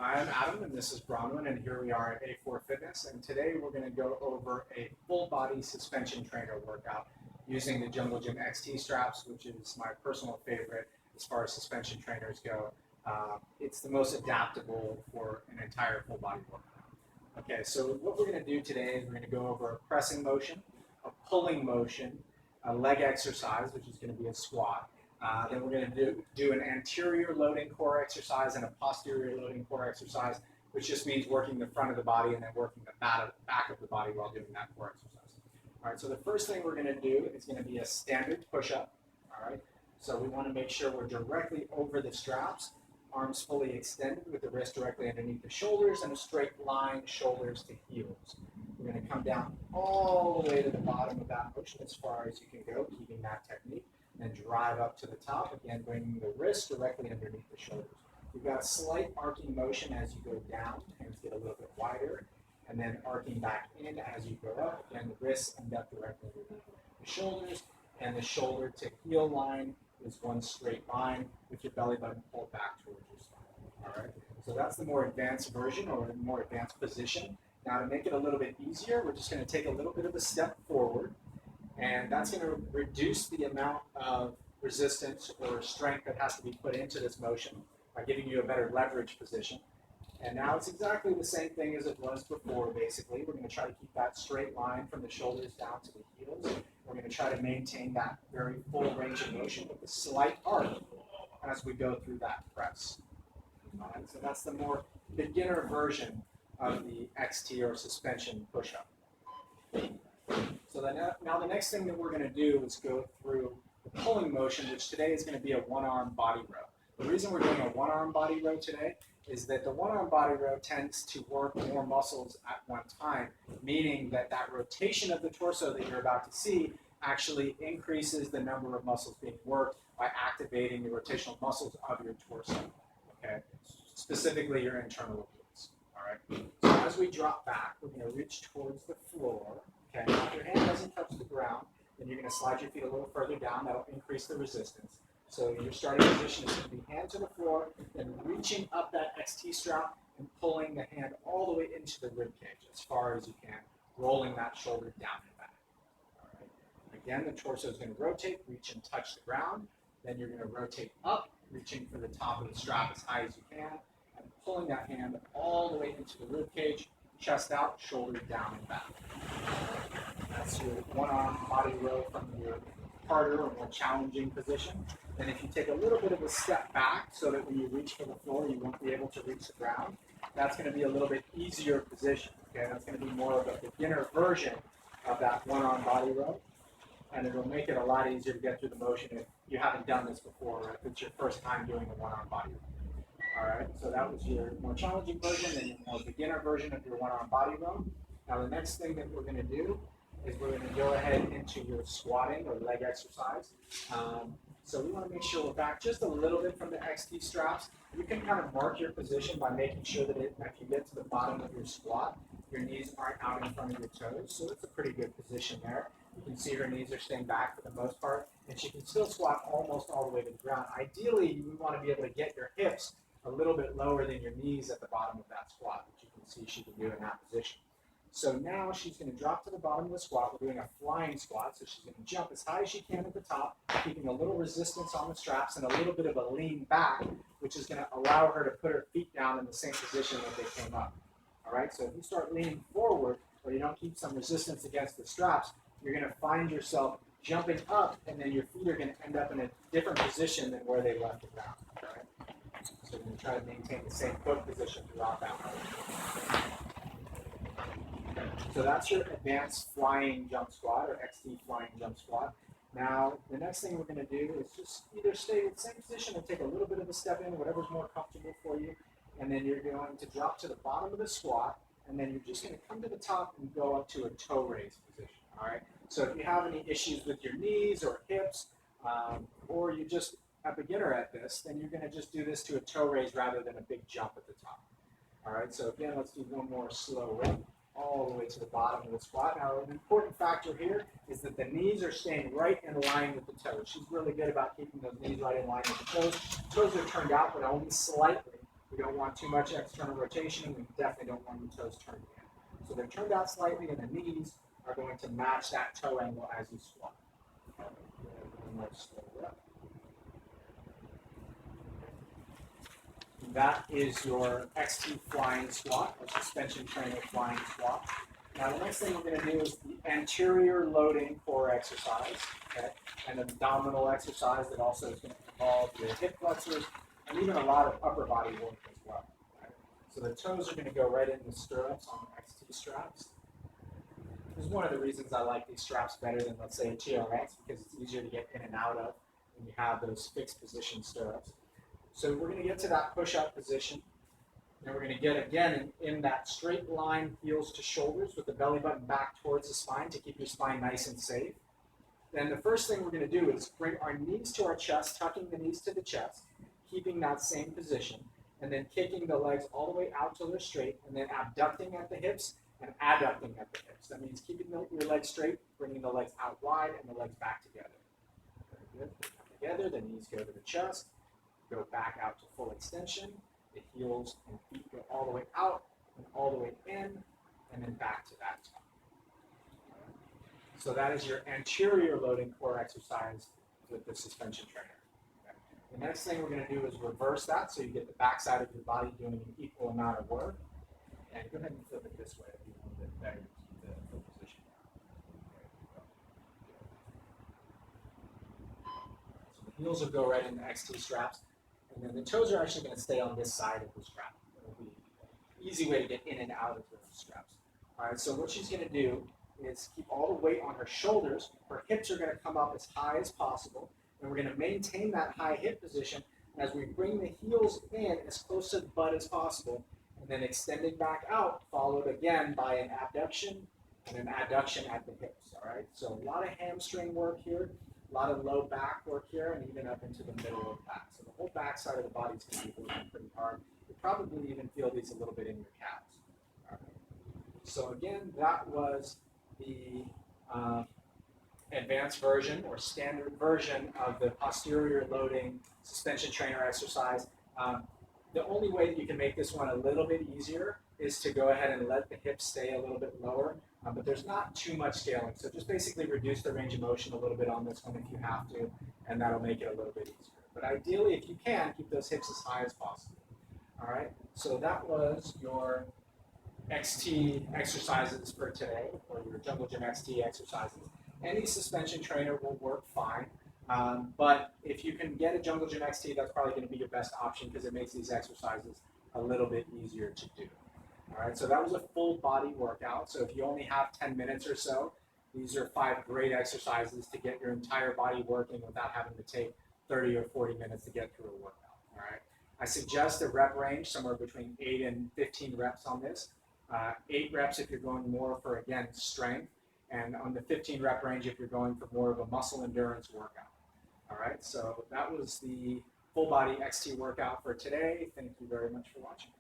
I'm Adam, and this is Bronwen, and here we are at A4 Fitness. And today we're going to go over a full body suspension trainer workout using the Jungle Gym XT straps, which is my personal favorite as far as suspension trainers go. It's the most adaptable for an entire full body workout. Okay, so what we're going to do today is we're going to go over a pressing motion, a pulling motion, a leg exercise, which is going to be a squat. Then we're going to do an anterior loading core exercise and a posterior loading core exercise, which just means working the front of the body and then working the back of the body while doing that core exercise. All right, so the first thing we're going to do is going to be a standard push-up. All right, so we want to make sure we're directly over the straps, arms fully extended with the wrist directly underneath the shoulders and a straight line, shoulders to heels. We're going to come down all the way to the bottom of that motion as far as you can go, keeping that technique. And drive up to the top, again bringing the wrist directly underneath the shoulders. You've got a slight arcing motion as you go down, hands get a little bit wider, and then arcing back in as you go up. Again, the wrists end up directly underneath the shoulders, and the shoulder to heel line is one straight line with your belly button pulled back towards your spine. All right, so that's the more advanced version or the more advanced position. Now to make it a little bit easier, we're just going to take a little bit of a step forward. And that's going to reduce the amount of resistance or strength that has to be put into this motion by giving you a better leverage position. And now it's exactly the same thing as it was before, basically. We're going to try to keep that straight line from the shoulders down to the heels. We're going to try to maintain that very full range of motion with a slight arc as we go through that press. All right, so that's the more beginner version of the XT or suspension push-up. So now the next thing that we're going to do is go through the pulling motion, which today is going to be a one-arm body row. The reason we're doing a one-arm body row today is that the one-arm body row tends to work more muscles at one time, meaning that that rotation of the torso that you're about to see actually increases the number of muscles being worked by activating the rotational muscles of your torso, okay? Specifically your internal obliques, all right? So as we drop back, we're going to reach towards the floor. Okay, now if your hand doesn't touch the ground, then you're going to slide your feet a little further down. That'll increase the resistance. So your starting position is going to be hand to the floor, then reaching up that XT strap and pulling the hand all the way into the rib cage as far as you can, rolling that shoulder down and back. All right. Again, the torso is going to rotate, reach and touch the ground. Then you're going to rotate up, reaching for the top of the strap as high as you can, and pulling that hand all the way into the rib cage, chest out, shoulder down and back. That's your one-arm body row from your harder or more challenging position. And if you take a little bit of a step back so that when you reach for the floor, you won't be able to reach the ground, that's going to be a little bit easier position. Okay, that's going to be more of a beginner version of that one-arm body row. And it'll make it a lot easier to get through the motion if you haven't done this before, or if it's your first time doing a one-arm body row. All right, so that was your more challenging version and your more beginner version of your one-arm body row. Now the next thing that we're going to do is we're going to go ahead into your squatting or leg exercise. So we want to make sure we're back just a little bit from the XT straps. You can kind of mark your position by making sure that if you get to the bottom of your squat, your knees aren't out in front of your toes. So it's a pretty good position there. You can see her knees are staying back for the most part, and she can still squat almost all the way to the ground. Ideally, you want to be able to get your hips a little bit lower than your knees at the bottom of that squat, which you can see she can do in that position. So now she's going to drop to the bottom of the squat. We're doing a flying squat, so she's going to jump as high as she can at the top, keeping a little resistance on the straps and a little bit of a lean back, which is going to allow her to put her feet down in the same position that they came up. All right, so if you start leaning forward or you don't keep some resistance against the straps, you're going to find yourself jumping up, and then your feet are going to end up in a different position than where they left the ground. All right? So we're going to try to maintain the same foot position throughout that motion. So that's your advanced flying jump squat or XT flying jump squat. Now, the next thing we're going to do is just either stay in the same position or take a little bit of a step in, whatever's more comfortable for you. And then you're going to drop to the bottom of the squat, and then you're just going to come to the top and go up to a toe raise position. All right. So if you have any issues with your knees or hips, or you're just a beginner at this, then you're going to just do this to a toe raise rather than a big jump at the top. All right. So again, let's do one more slow run all the way to the bottom of the squat. Now, an important factor here is that the knees are staying right in line with the toes. She's really good about keeping those knees right in line with the toes. Toes are turned out, but only slightly. We don't want too much external rotation, and we definitely don't want the toes turned in. So they're turned out slightly, and the knees are going to match that toe angle as you squat. That is your XT flying squat, or suspension trainer flying squat. Now the next thing we're going to do is the anterior loading core exercise, okay, and abdominal exercise that also is going to involve your hip flexors and even a lot of upper body work as well. Right? So the toes are going to go right in the stirrups on the XT straps. This is one of the reasons I like these straps better than, let's say, a TRX, because it's easier to get in and out of when you have those fixed position stirrups. So we're going to get to that push-up position. And we're going to get, again, in that straight line, heels to shoulders, with the belly button back towards the spine to keep your spine nice and safe. Then the first thing we're going to do is bring our knees to our chest, tucking the knees to the chest, keeping that same position, and then kicking the legs all the way out till they're straight, and then abducting at the hips and adducting at the hips. That means keeping your legs straight, bringing the legs out wide, and the legs back together. Very good. Come together, the knees go to the chest, go back out to full extension. The heels and feet go all the way out and all the way in, and then back to that top. So that is your anterior loading core exercise with the suspension trainer. Okay. The next thing we're going to do is reverse that, so you get the back side of your body doing an equal amount of work. And go ahead and flip it this way if you want a bit better to keep the position. So the heels will go right in the XT straps. And then the toes are actually going to stay on this side of the strap. It'll be an easy way to get in and out of the straps. All right, so what she's going to do is keep all the weight on her shoulders. Her hips are going to come up as high as possible. And we're going to maintain that high hip position as we bring the heels in as close to the butt as possible. And then extending back out, followed again by an abduction and an adduction at the hips. All right, so a lot of hamstring work here. A lot of low back work here, and even up into the middle of the back. So the whole back side of the body is going to be working pretty hard. You'll probably even feel these a little bit in your calves. All right. So again, that was the advanced version or standard version of the posterior loading suspension trainer exercise. The only way that you can make this one a little bit easier is to go ahead and let the hips stay a little bit lower, but there's not too much scaling. So just basically reduce the range of motion a little bit on this one if you have to, and that'll make it a little bit easier. But ideally, if you can, keep those hips as high as possible. All right, so that was your XT exercises for today, or your Jungle Gym XT exercises. Any suspension trainer will work fine. But if you can get a Jungle Gym XT, that's probably going to be your best option because it makes these exercises a little bit easier to do. All right, so that was a full body workout. So if you only have 10 minutes or so, these are 5 great exercises to get your entire body working without having to take 30 or 40 minutes to get through a workout. All right, I suggest a rep range somewhere between 8 and 15 reps on this. 8 reps if you're going more for, again, strength, and on the 15 rep range if you're going for more of a muscle endurance workout. All right, so that was the full body XT workout for today. Thank you very much for watching.